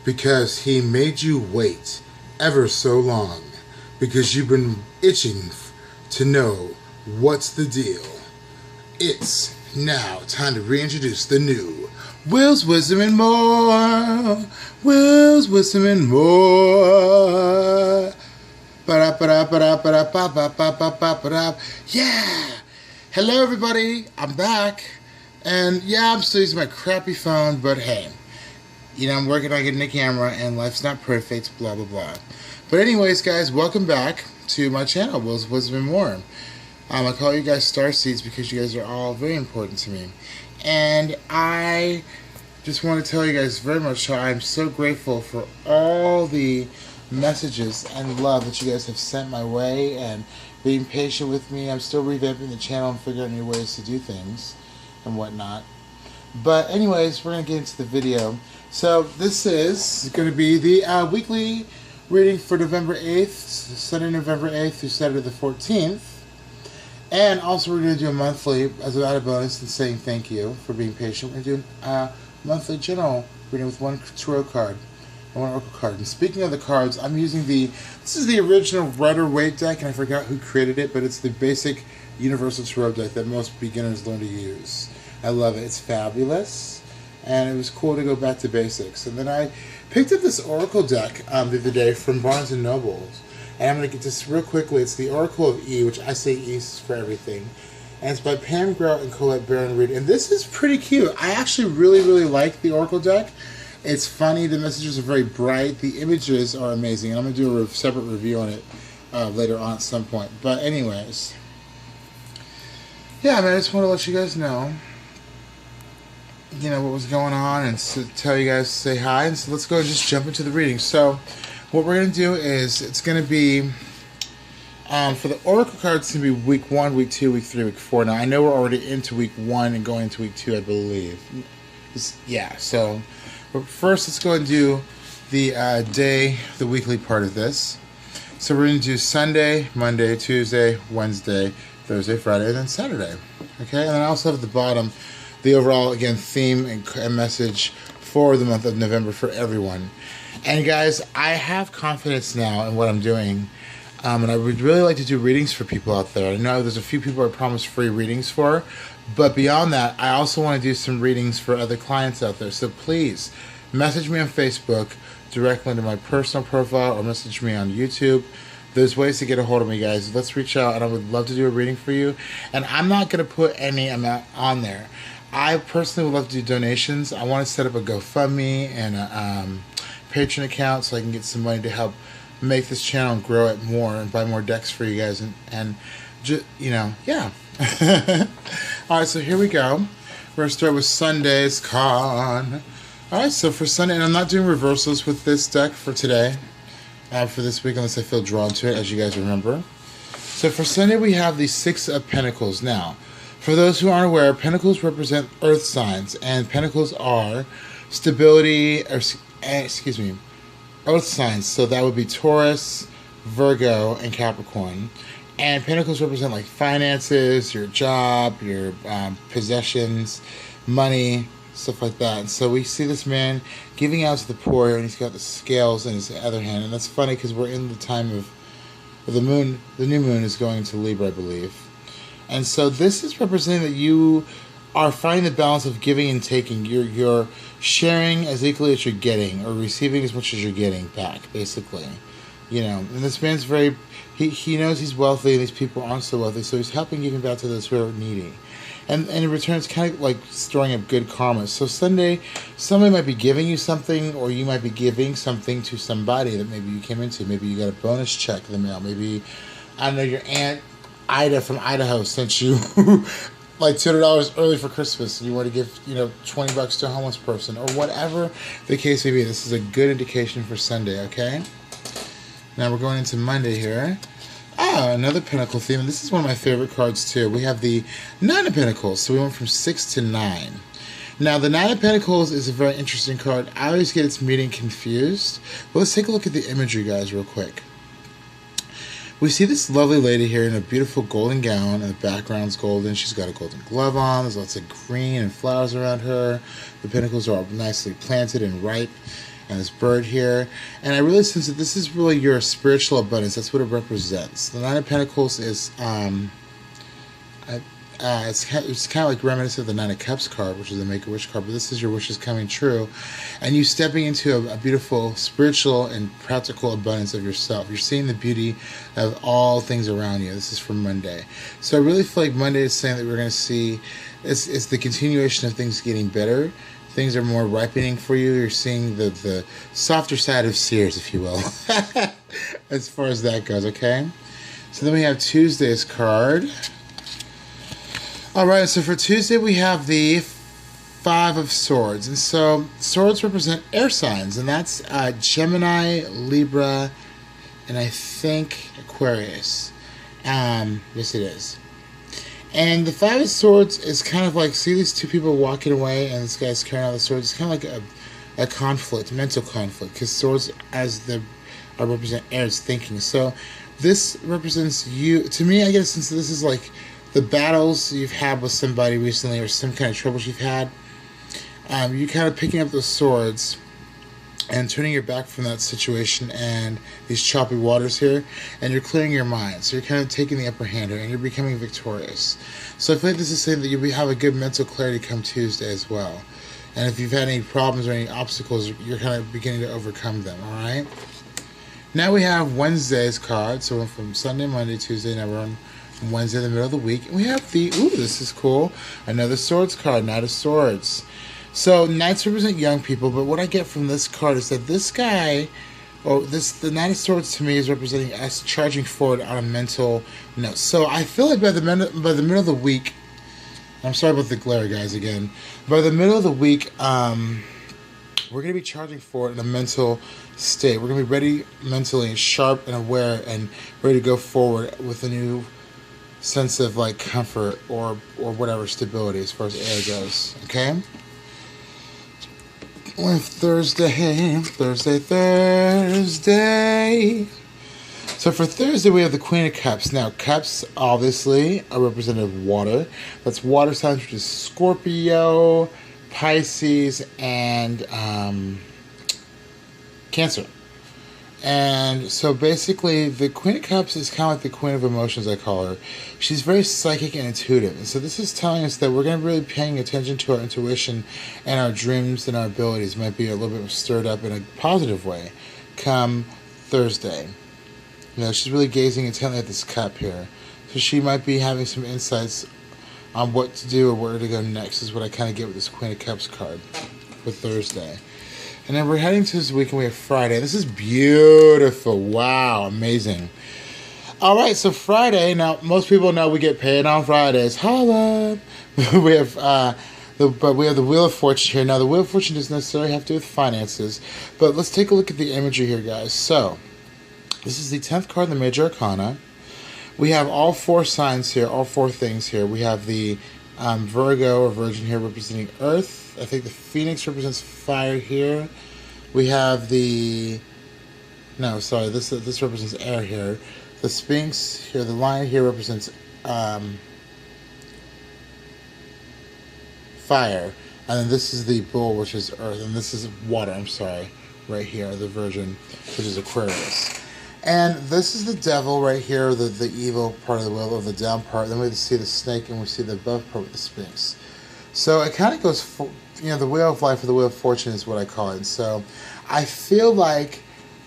because he made you wait ever so long, because you've been itching to know what's the deal. It's now time to reintroduce the new Will's Wisdom and More. Will's Wisdom and More. Yeah! Hello everybody, I'm back. And yeah, I'm still using my crappy phone, but hey, you know, I'm working on getting a camera and life's not perfect, blah blah blah. But anyways guys, welcome back to my channel, Will's Wisdom and More. I call you guys Starseeds because you guys are all very important to me. And I just want to tell you guys very much how I'm so grateful for all the messages and love that you guys have sent my way and being patient with me. I'm still revamping the channel and figuring out new ways to do things and whatnot. But anyways, we're going to get into the video. So this is going to be the weekly reading for November 8th, Sunday November 8th through Saturday the 14th. And also we're going to do a monthly as a bonus and saying thank you for being patient. We're doing a monthly general reading with one tarot card and one oracle card. And speaking of the cards, I'm using this is the original Rider-Waite deck, and I forgot who created it, but it's the basic universal tarot deck that most beginners learn to use. I love it. It's fabulous, and it was cool to go back to basics. And then I picked up this oracle deck the other day from Barnes & Noble, and I'm going to get this real quickly. It's the Oracle of E, which I say E is for everything, and it's by Pam Grout and Colette Baron Reid. And this is pretty cute. I actually really like the oracle deck. It's funny. The messages are very bright. The images are amazing, and I'm going to do a separate review on it later on at some point. But anyways, yeah, man, I just want to let you guys know, you know, what was going on, and to tell you guys, say hi. And so let's go and just jump into the reading. So what we're going to do is, it's going to be, for the oracle cards, it's going to be week 1, week 2, week 3, week 4. Now, I know we're already into week 1 and going into week 2, I believe. Yeah, so but first let's go and do the weekly part of this. So we're going to do Sunday, Monday, Tuesday, Wednesday, Thursday, Friday, and then Saturday. Okay, and then I also have at the bottom the overall, again, theme and message for the month of November for everyone. And guys, I have confidence now in what I'm doing, and I would really like to do readings for people out there. I know there's a few people I promised free readings for, but beyond that, I also want to do some readings for other clients out there. So please, message me on Facebook, directly into my personal profile, or message me on YouTube. There's ways to get a hold of me, guys. Let's reach out, and I would love to do a reading for you. And I'm not going to put any amount on there. I personally would love to do donations. I want to set up a GoFundMe and a Patreon account so I can get some money to help make this channel and grow it more and buy more decks for you guys, and just, you know, yeah. Alright, so here we go. We're going to start with Sunday's card. Alright, so for Sunday, and I'm not doing reversals with this deck for today, for this week, unless I feel drawn to it, as you guys remember. So for Sunday, we have the Six of Pentacles. Now, for those who aren't aware, Pentacles represent Earth signs, and Pentacles are stability, or excuse me, Earth signs. So that would be Taurus, Virgo, and Capricorn. And Pentacles represent like finances, your job, your possessions, money, stuff like that. And so we see this man giving out to the poor, and he's got the scales in his other hand. And that's funny because we're in the time of the moon. The new moon is going to Libra, I believe. And so this is representing that you are finding the balance of giving and taking. You're sharing as equally as you're getting, or receiving as much as you're getting back, basically. You know, and this man's very, he knows he's wealthy, and these people aren't so wealthy, so he's helping giving back to those who are needy. And in return, it's kind of like storing up good karma. So Sunday, somebody might be giving you something, or you might be giving something to somebody that maybe you came into. Maybe you got a bonus check in the mail. Maybe, I don't know, your Aunt Ida from Idaho sent you like $200 early for Christmas, and you want to give, you know, $20 to a homeless person, or whatever the case may be. This is a good indication for Sunday, okay? Now we're going into Monday here. Ah, another Pentacle theme, and this is one of my favorite cards too. We have the Nine of Pentacles, so we went from 6 to 9. Now the Nine of Pentacles is a very interesting card. I always get its meaning confused, but let's take a look at the imagery, guys, real quick. We see this lovely lady here in a beautiful golden gown, and the background's golden. She's got a golden glove on. There's lots of green and flowers around her. The pentacles are all nicely planted and ripe. and this bird here. And I really sense that this is really your spiritual abundance. That's what it represents. The Nine of Pentacles is it's kind of like reminiscent of the Nine of Cups card, which is the Make-A-Wish card, but this is your wishes coming true, and you stepping into a beautiful spiritual and practical abundance of yourself. You're seeing the beauty of all things around you. This is from Monday. So I really feel like Monday is saying that we're going to see it's the continuation of things getting better. Things are more ripening for you. You're seeing the softer side of Sears, if you will, as far as that goes, okay? So then we have Tuesday's card. Alright, so for Tuesday we have the Five of Swords. And so swords represent air signs, and that's Gemini, Libra, and I think Aquarius. Yes, it is. And the Five of Swords is kind of like, see these two people walking away, and this guy's carrying out the swords. It's kind of like a conflict, mental conflict, because swords, as the represent air, is thinking. So this represents you. To me, I get a sense that this is like the battles you've had with somebody recently, or some kind of troubles you've had. You kind of picking up those swords and turning your back from that situation and these choppy waters here, and you're clearing your mind. So you're kind of taking the upper hand here, and you're becoming victorious. So I feel like this is saying that you'll have a good mental clarity come Tuesday as well. And if you've had any problems or any obstacles, you're kind of beginning to overcome them, alright? Now we have Wednesday's card. So we're from Sunday, Monday, Tuesday, now we're on Wednesday in the middle of the week. And we have the, ooh, this is cool, another Swords card, Knight of Swords. So Knights represent young people, but what I get from this card is that this guy, the Knight of Swords to me is representing us charging forward on a mental note. So I feel like by the middle of the week, I'm sorry about the glare, guys, again. By the middle of the week, we're going to be charging forward in a mental state. We're going to be ready mentally and sharp and aware and ready to go forward with a new sense of like comfort or whatever, stability as far as air goes. Okay? With Thursday. So for Thursday, we have the Queen of Cups. Now, Cups, obviously, are representative of water. That's water signs, which is Scorpio, Pisces, and Cancer. And so basically, the Queen of Cups is kind of like the Queen of Emotions, I call her. She's very psychic and intuitive. And so this is telling us that we're going to be really paying attention to our intuition, and our dreams and our abilities might be a little bit stirred up in a positive way come Thursday. You know, she's really gazing intently at this cup here. So she might be having some insights on what to do or where to go next, is what I kind of get with this Queen of Cups card for Thursday. And then we're heading to this weekend. We have Friday. This is beautiful. Wow, amazing. All right, so Friday. Now, most people know we get paid on Fridays. Holla! we have the Wheel of Fortune here. Now, the Wheel of Fortune doesn't necessarily have to do with finances, but let's take a look at the imagery here, guys. So, this is the 10th card in the Major Arcana. We have all four signs here, all four things here. We have the Virgo or Virgin here representing Earth. I think the Phoenix represents fire here. We have the... No, sorry, this represents air here. The Sphinx here, the Lion here represents fire. And then this is the Bull, which is Earth. And this is water, I'm sorry, right here, the Virgin, which is Aquarius. And this is the Devil right here, the evil part of the wheel, or the down part. Then we see the snake, and we see the above part with the Sphinx. So it kind of goes, the Wheel of Life or the Wheel of Fortune is what I call it. So I feel like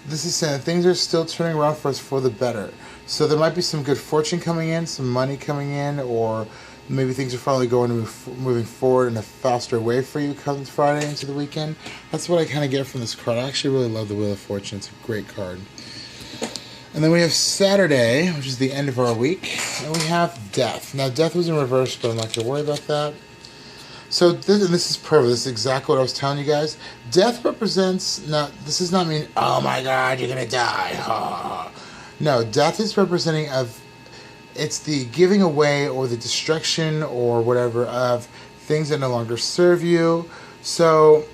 this is saying that things are still turning around for us for the better. So there might be some good fortune coming in, some money coming in, or maybe things are finally going to moving forward in a faster way for you come Friday into the weekend. That's what I kind of get from this card. I actually really love the Wheel of Fortune. It's a great card. And then we have Saturday, which is the end of our week, and we have Death. Now, Death was in reverse, but I'm not going to worry about that. So this is perfect. This is exactly what I was telling you guys. Death represents, now, this does not mean, oh my God, you're going to die. No, death is representing it's the giving away or the destruction or whatever of things that no longer serve you. So,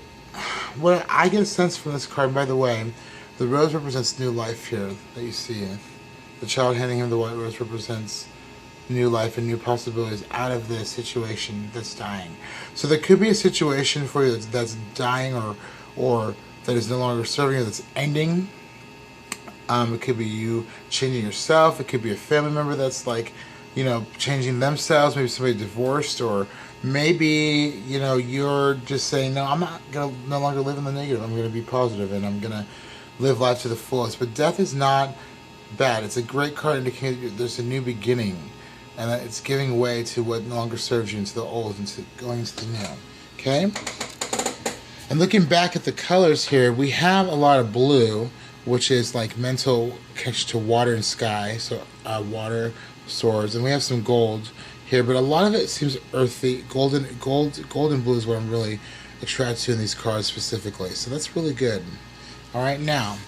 what I get a sense from this card, by the way, the rose represents new life here that you see. The child handing him the white rose represents new life and new possibilities out of the situation that's dying. So there could be a situation for you that's dying or that is no longer serving you, that's ending. It could be you changing yourself. It could be a family member that's like, changing themselves. Maybe somebody divorced, or maybe, you're just saying, no, I'm not going to no longer live in the negative. I'm going to be positive and I'm going to live life to the fullest. But death is not bad. It's a great card indicating there's a new beginning, and that it's giving way to what no longer serves you, into the old, into going into the new. Okay? And looking back at the colors here, we have a lot of blue, which is like mental connection to water and sky, so water, swords, and we have some gold here, but a lot of it seems earthy. Gold and blue is what I'm really attracted to in these cards specifically, so that's really good. Alright, now,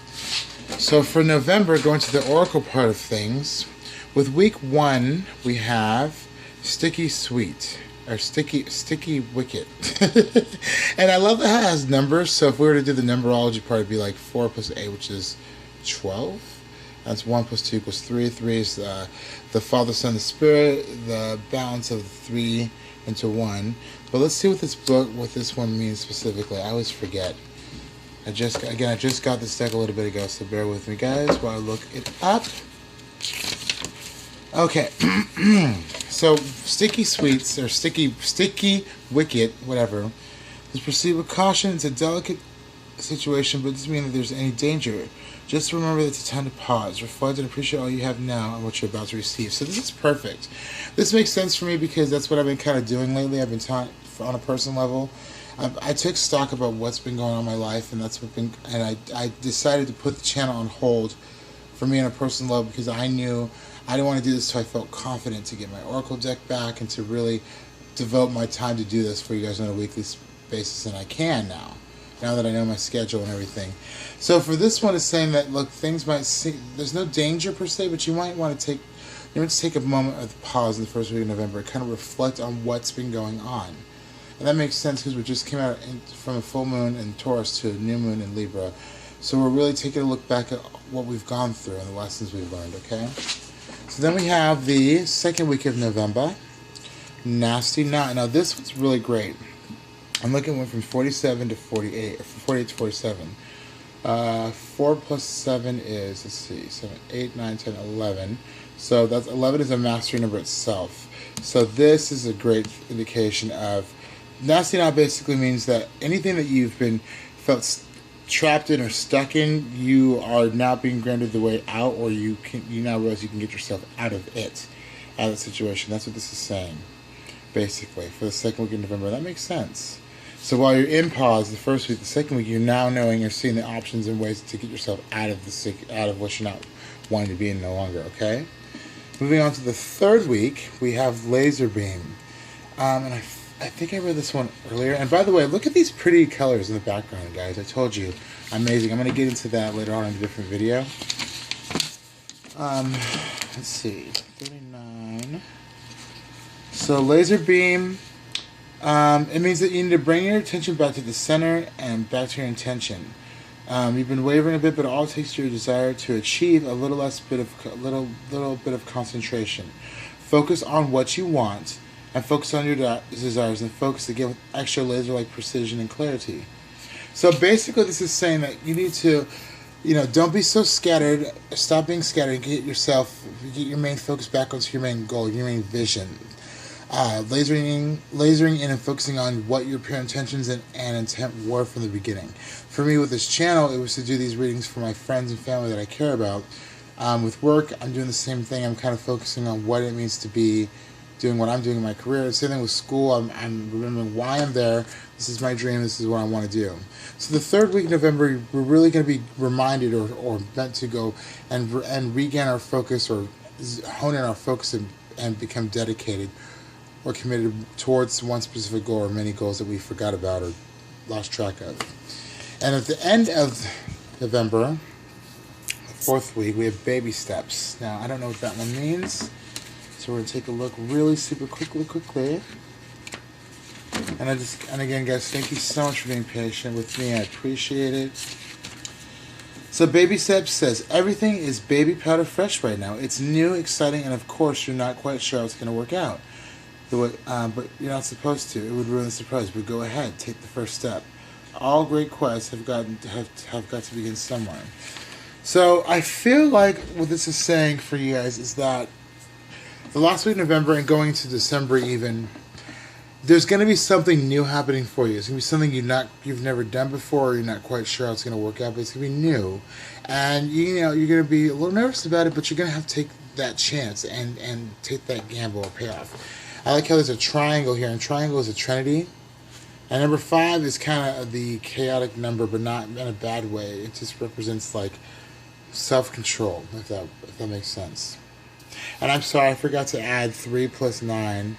so for November, going to the oracle part of things, with week 1, we have Sticky Sweet, or Sticky Wicket. And I love that it has numbers, so if we were to do the numerology part, it'd be like 4 plus 8, which is 12. That's 1 plus 2 equals 3. 3 is the Father, Son, the Spirit, the balance of 3 into 1. But let's see what this one means specifically. I always forget. I just got this deck a little bit ago, so bear with me, guys, while I look it up. Okay. So, Sticky Sweets, or Sticky Wicket, whatever, is proceed with caution. It's a delicate situation, but it doesn't mean that there's any danger. Just remember that it's a time to pause, reflect, and appreciate all you have now and what you're about to receive. So this is perfect. This makes sense for me because that's what I've been kind of doing lately. I've been taught on a personal level. I took stock about what's been going on in my life, and I decided to put the channel on hold for me on a personal level because I knew I didn't want to do this until I felt confident to get my Oracle deck back and to really devote my time to do this for you guys on a weekly basis, and I can now that I know my schedule and everything. So for this one, it's saying that, look, things might seem, there's no danger per se, but you might want to take a moment of pause in the first week of November, kind of reflect on what's been going on. And that makes sense because we just came out from a full moon in Taurus to a new moon in Libra. So we're really taking a look back at what we've gone through and the lessons we've learned, okay? So then we have the second week of November, Nasty Knot. Now this one's really great. I'm looking from 47 to 48, or from 48 to 47. 4 plus 7 is, let's see, 7, 8, 9, 10, 11. So that's 11 is a mastery number itself. So this is a great indication of Nasty Knot. Basically means that anything that you've been felt trapped in or stuck in, you are now being granted the way out, or you now realize you can get yourself out of it, out of the situation. That's what this is saying, basically, for the second week of November. That makes sense. So while you're in pause the first week, the second week, you're now knowing, you're seeing the options and ways to get yourself out of what you're not wanting to be in no longer, okay? Moving on to the third week, we have Laser Beam. And I think I read this one earlier. And by the way, look at these pretty colors in the background, guys. I told you, amazing. I'm going to get into that later on in a different video. Let's see, 39. So Laser Beam, it means that you need to bring your attention back to the center and back to your intention. You've been wavering a bit, but it all takes your desire to achieve a little bit of concentration. Focus on what you want, and focus on your desires, and focus again with extra laser-like precision and clarity. So basically, this is saying that you need to, don't be so scattered. Stop being scattered and get your main focus back onto your main goal, your main vision. Lasering in and focusing on what your pure intentions and intent were from the beginning. For me, with this channel, it was to do these readings for my friends and family that I care about. With work, I'm doing the same thing. I'm kind of focusing on what it means to be doing what I'm doing in my career. Same thing with school. I'm remembering why I'm there. This is my dream. This is what I want to do. So the third week of November, we're really going to be reminded or meant to go and regain our focus, or hone in our focus and become dedicated or committed towards one specific goal or many goals that we forgot about or lost track of. And at the end of November, the fourth week, we have Baby Steps. Now, I don't know what that one means, so we're going to take a look really super quickly. And again, guys, thank you so much for being patient with me. I appreciate it. So Baby Steps says, everything is baby powder fresh right now. It's new, exciting, and of course, you're not quite sure how it's going to work out. But you're not supposed to. It would ruin the surprise. But go ahead, take the first step. all great quests have got to begin somewhere. So I feel like what this is saying for you guys is that the last week of November and going to December even, there's going to be something new happening for you. It's going to be something you've never done before, or you're not quite sure how it's going to work out, but it's going to be new. And you're going to be a little nervous about it, but you're going to have to take that chance and take that gamble or payoff. I like how there's a triangle here, and triangle is a trinity. And number 5 is kind of the chaotic number, but not in a bad way. It just represents like self-control, if that makes sense. And I'm sorry, I forgot to add 3 plus 9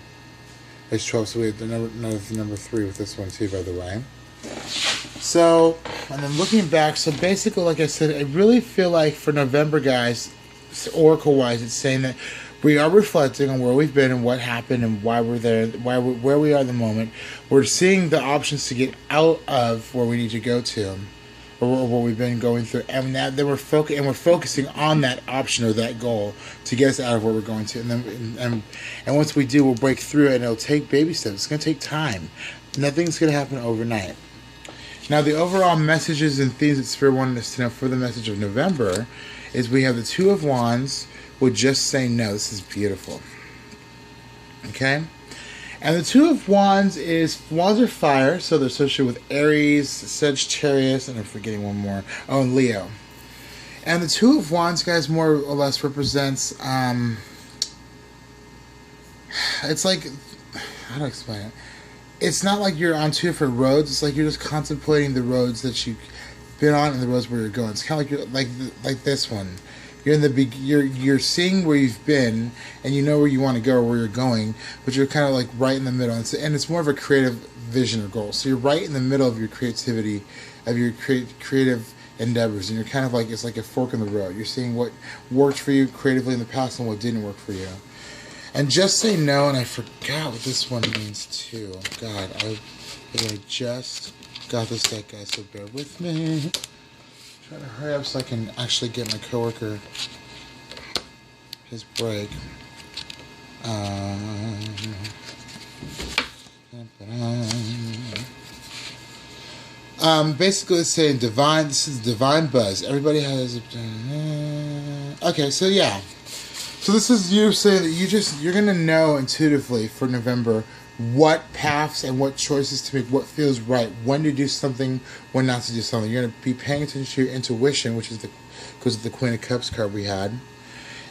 is 12. So we have the number 3 with this one too, by the way. So, and then looking back, so basically, like I said, I really feel like for November, guys, oracle-wise, it's saying that we are reflecting on where we've been and what happened and why we're there, where we are at the moment. We're seeing the options to get out of where we need to go to, or what we've been going through, and then we're focusing on that option or that goal to get us out of where we're going to. And once we do, we'll break through it, and it'll take baby steps. It's going to take time. Nothing's going to happen overnight. Now, the overall messages and themes that Spirit wanted us to know for the message of November is we have the 2 of Wands. Will just say no. This is beautiful. Okay? And the 2 of Wands are fire, so they're associated with Aries, Sagittarius, and I'm forgetting one more. Oh, and Leo. And the 2 of Wands, guys, more or less represents, it's like, how do I explain it? It's not like you're on 2 different roads. It's like you're just contemplating the roads that you've been on and the roads where you're going. It's kind of like like this one. You're seeing where you've been, and you know where you want to go or where you're going, but you're kind of like right in the middle. And it's more of a creative vision or goal. So you're right in the middle of your creativity, of your creative endeavors, and you're kind of like, it's like a fork in the road. You're seeing what worked for you creatively in the past and what didn't work for you. And just say no, and I forgot what this one means too. God, I just got this deck, guys, so bear with me. Trying to hurry up so I can actually get my coworker his break. Basically, it's saying divine. This is divine buzz. Everybody has a. Okay, so yeah. So this is you saying that you're gonna know intuitively for November what paths and what choices to make, what feels right, when to do something, when not to do something. You're going to be paying attention to your intuition, which is because of the Queen of Cups card we had.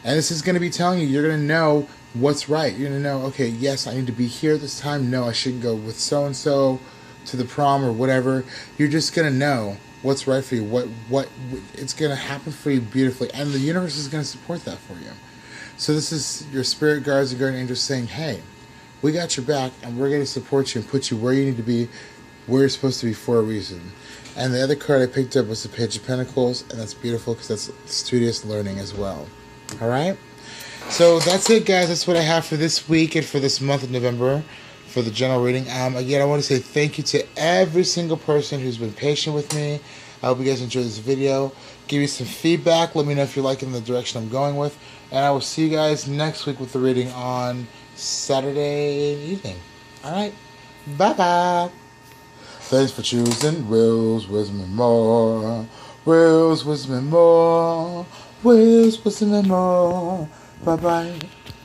And this is going to be telling you, you're going to know what's right. You're going to know, okay, yes, I need to be here at this time. No, I shouldn't go with so-and-so to the prom or whatever. You're just going to know what's right for you, what it's going to happen for you beautifully. And the universe is going to support that for you. So this is your spirit guides and guardian angels saying, hey, we got your back, and we're going to support you and put you where you need to be, where you're supposed to be for a reason. And the other card I picked up was the Page of Pentacles, and that's beautiful because that's studious learning as well. All right? So that's it, guys. That's what I have for this week and for this month of November for the general reading. Again, I want to say thank you to every single person who's been patient with me. I hope you guys enjoyed this video. Give me some feedback. Let me know if you're liking the direction I'm going with. And I will see you guys next week with the reading on Saturday evening. Alright. Bye-bye. Thanks for choosing Will's Wisdom and More. Will's Wisdom and More. Will's Wisdom and More. Bye-bye.